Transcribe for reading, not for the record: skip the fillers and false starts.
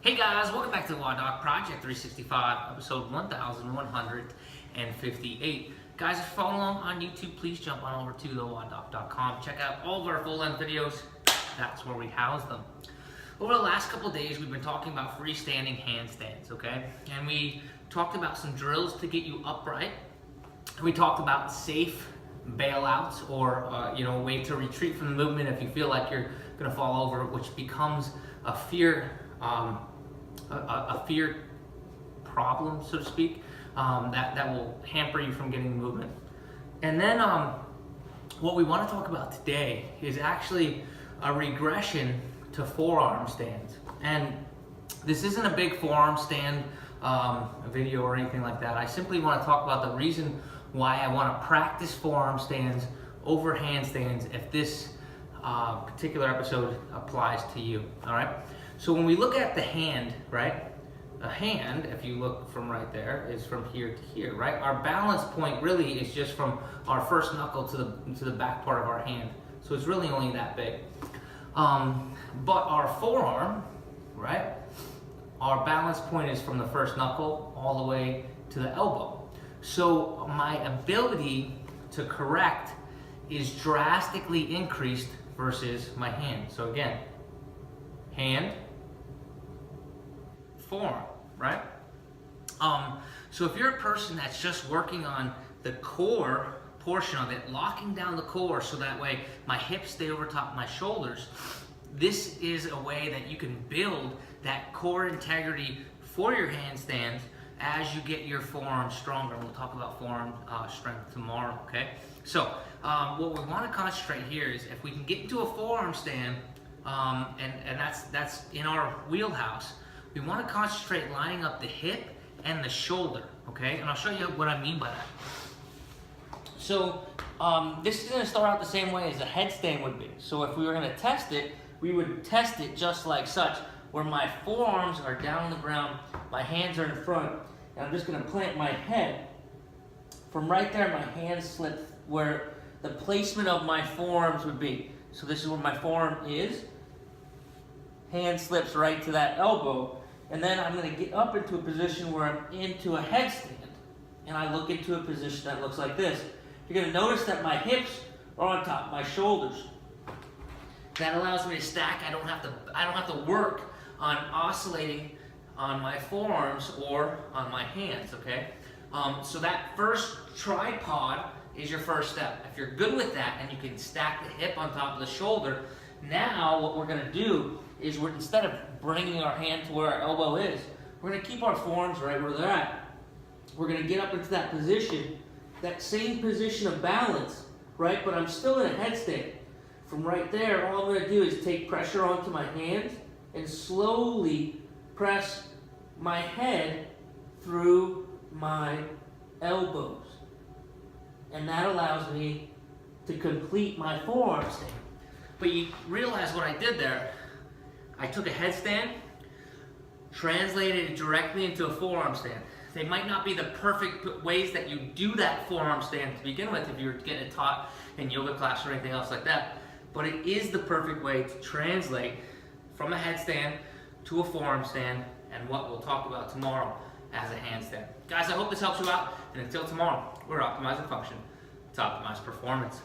Hey guys, welcome back to the WODdoc Project 365, episode 1158. Guys, if you're following along on YouTube, please jump on over to WODdoc.com. Check out all of our full-length videos. That's where we house them. Over the last couple of days, we've been talking about freestanding handstands, okay? And we talked about some drills to get you upright. We talked about safe bailouts or a way to retreat from the movement if you feel like you're going to fall over, which becomes a fear problem, so to speak, that will hamper you from getting movement. And then what we want to talk about today is actually a regression to forearm stands. And this isn't a big forearm stand video or anything like that. I simply want to talk about the reason why I want to practice forearm stands over handstands if this particular episode applies to you, all right? So when we look at the hand, right? A hand, if you look from right there, is from here to here, right? Our balance point really is just from our first knuckle to the back part of our hand. So it's really only that big. But our forearm, right? Our balance point is from the first knuckle all the way to the elbow. So my ability to correct is drastically increased versus my hand. So again, hand, forearm, right? So if you're a person that's just working on the core portion of it, locking down the core so that way my hips stay over top of my shoulders, this is a way that you can build that core integrity for your handstands as you get your forearm stronger. And we'll talk about forearm strength tomorrow, okay? So what we want to concentrate here is if we can get into a forearm stand, and that's in our wheelhouse, we want to concentrate lining up the hip and the shoulder, okay? And I'll show you what I mean by that. So this is going to start out the same way as a headstand would be. So if we were going to test it, we would test it just like such, where my forearms are down on the ground, my hands are in front, and I'm just going to plant my head. From right there, my hands slip where the placement of my forearms would be. So this is where my forearm is. Hand slips right to that elbow, and then I'm going to get up into a position where I'm into a headstand, and I look into a position that looks like this. You're going to notice that my hips are on top of my shoulders. That allows me to stack. I don't have to work on oscillating on my forearms or on my hands. Okay, so that first tripod is your first step. If you're good with that and you can stack the hip on top of the shoulder, now what we're going to do is instead of bringing our hand to where our elbow is, we're going to keep our forearms right where they're at. We're going to get up into that position, that same position of balance, right? But I'm still in a headstand. From right there, all I'm going to do is take pressure onto my hands and slowly press my head through my elbows. And that allows me to complete my forearm stand. But you realize what I did there? I took a headstand, translated it directly into a forearm stand. They might not be the perfect ways that you do that forearm stand to begin with if you're getting it taught in yoga class or anything else like that. But it is the perfect way to translate from a headstand to a forearm stand and what we'll talk about tomorrow as a handstand. Guys, I hope this helps you out. And until tomorrow, we're optimizing function to optimize performance.